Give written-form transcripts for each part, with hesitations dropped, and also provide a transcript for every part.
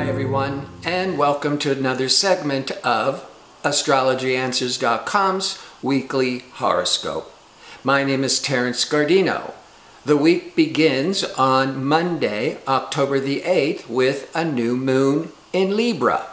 everyone, and welcome to another segment of AstrologyAnswers.com's weekly horoscope. My name is Terence Gardino. The week begins on Monday, October the 8th, with a new moon in Libra.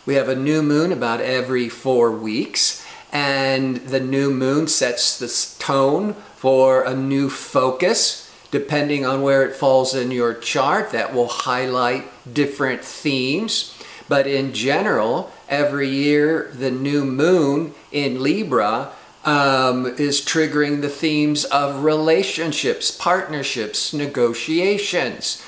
We have a new moon about every 4 weeks, and the new moon sets the tone for a new focus. Depending on where it falls in your chart, that will highlight different themes. But in general, every year, the new moon in Libra is triggering the themes of relationships, partnerships, negotiations,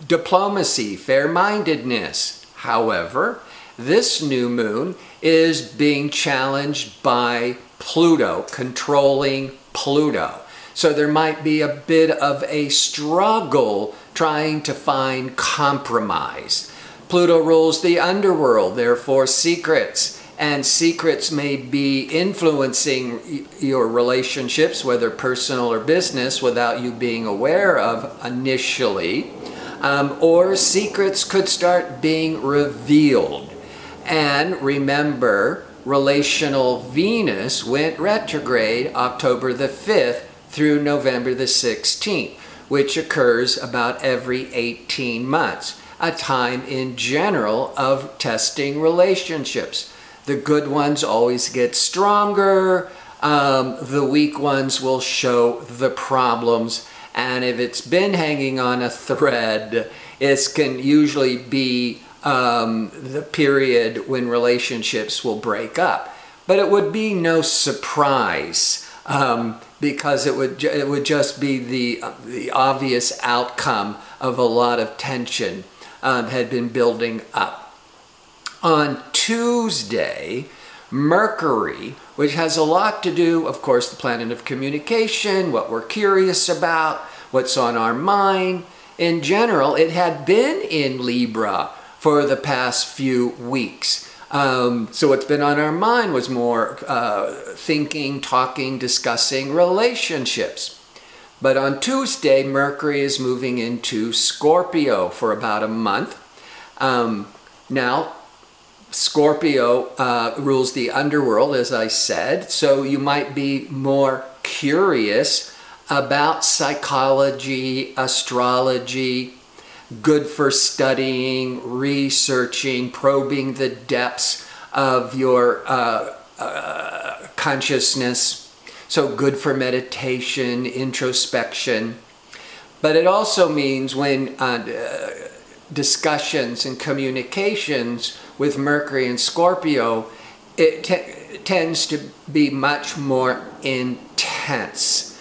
diplomacy, fair-mindedness. However, this new moon is being challenged by Pluto, controlling Pluto. So there might be a bit of a struggle trying to find compromise. Pluto rules the underworld, therefore secrets, and secrets may be influencing your relationships, whether personal or business, without you being aware of initially, or secrets could start being revealed. And remember, relational Venus went retrograde October the 5th through November the 16th, which occurs about every 18 months, a time in general of testing relationships. The good ones always get stronger, the weak ones will show the problems, and if it's been hanging on a thread, it can usually be the period when relationships will break up. But it would be no surprise because it would just be the obvious outcome of a lot of tension had been building up. On Tuesday, Mercury, which has a lot to do, of course, the planet of communication, what we're curious about, what's on our mind. In general, it had been in Libra for the past few weeks. So what's been on our mind was more thinking, talking, discussing relationships. But on Tuesday, Mercury is moving into Scorpio for about a month. Now, Scorpio rules the underworld, as I said, so you might be more curious about psychology, astrology, good for studying, researching, probing the depths of your consciousness. So good for meditation, introspection. But it also means when discussions and communications with Mercury and Scorpio, it tends to be much more intense.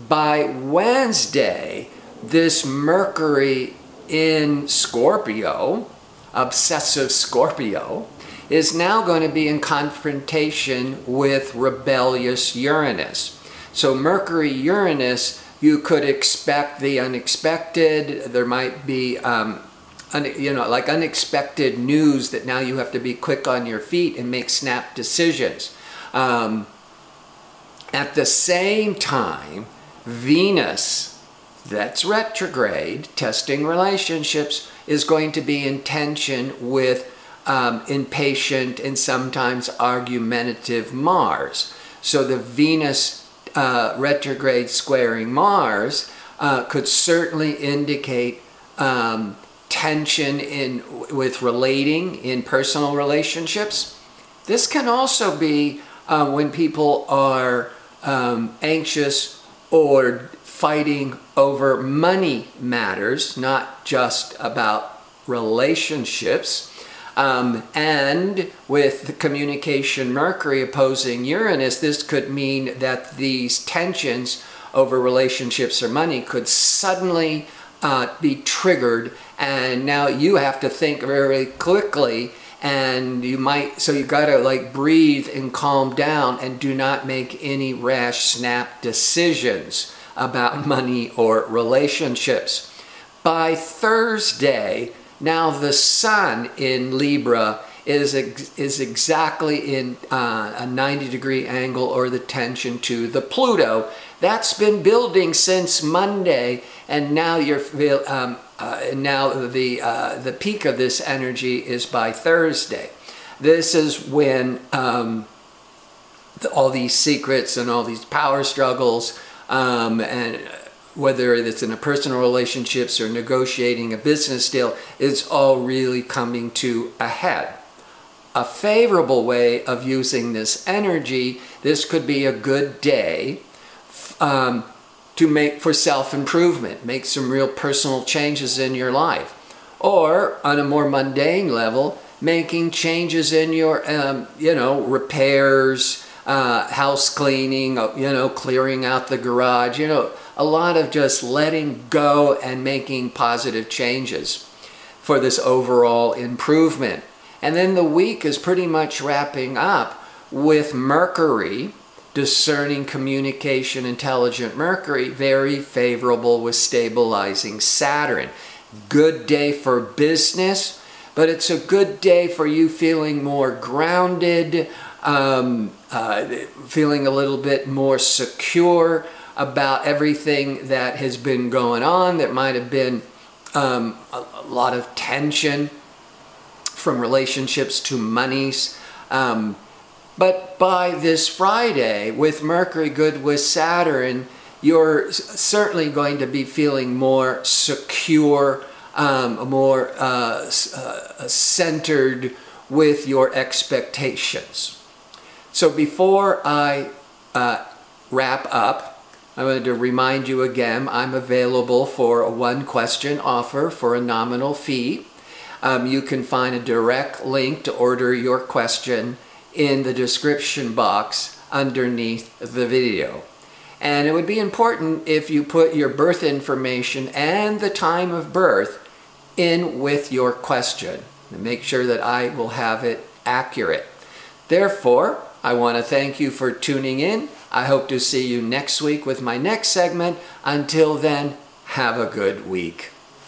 By Wednesday, this Mercury in Scorpio, obsessive Scorpio, is now going to be in confrontation with rebellious Uranus. So Mercury-Uranus, you could expect the unexpected. There might be, like unexpected news that now you have to be quick on your feet and make snap decisions. At the same time, Venus, that's retrograde, testing relationships, is going to be in tension with impatient and sometimes argumentative Mars. So the Venus retrograde squaring Mars could certainly indicate tension with relating in personal relationships. This can also be when people are anxious or fighting over money matters, not just about relationships. And with the communication Mercury opposing Uranus, this could mean that these tensions over relationships or money could suddenly be triggered, and now you have to think very quickly, and you gotta like breathe and calm down and do not make any rash snap decisions about money or relationships. By Thursday, now the Sun in Libra is exactly in a 90-degree angle, or the tension to the Pluto. That's been building since Monday, and now you're now the peak of this energy is by Thursday. This is when all these secrets and all these power struggles, and whether it's in a personal relationships or negotiating a business deal, is all really coming to a head. A favorable way of using this energy, this could be a good day to make for self-improvement, make some real personal changes in your life. Or on a more mundane level, making changes in your, repairs, house cleaning, clearing out the garage, a lot of just letting go and making positive changes for this overall improvement. And then the week is pretty much wrapping up with Mercury, discerning communication, intelligent Mercury, very favorable with stabilizing Saturn. Good day for business, but it's a good day for you feeling more grounded, feeling a little bit more secure about everything that has been going on. That might have been a lot of tension from relationships to monies. But by this Friday, with Mercury good with Saturn, you're certainly going to be feeling more secure, more centered with your expectations. So before I wrap up, I wanted to remind you again, I'm available for a one-question offer for a nominal fee. You can find a direct link to order your question in the description box underneath the video. And it would be important if you put your birth information and the time of birth in with your question, and make sure that I will have it accurate. Therefore, I want to thank you for tuning in. I hope to see you next week with my next segment. Until then, have a good week.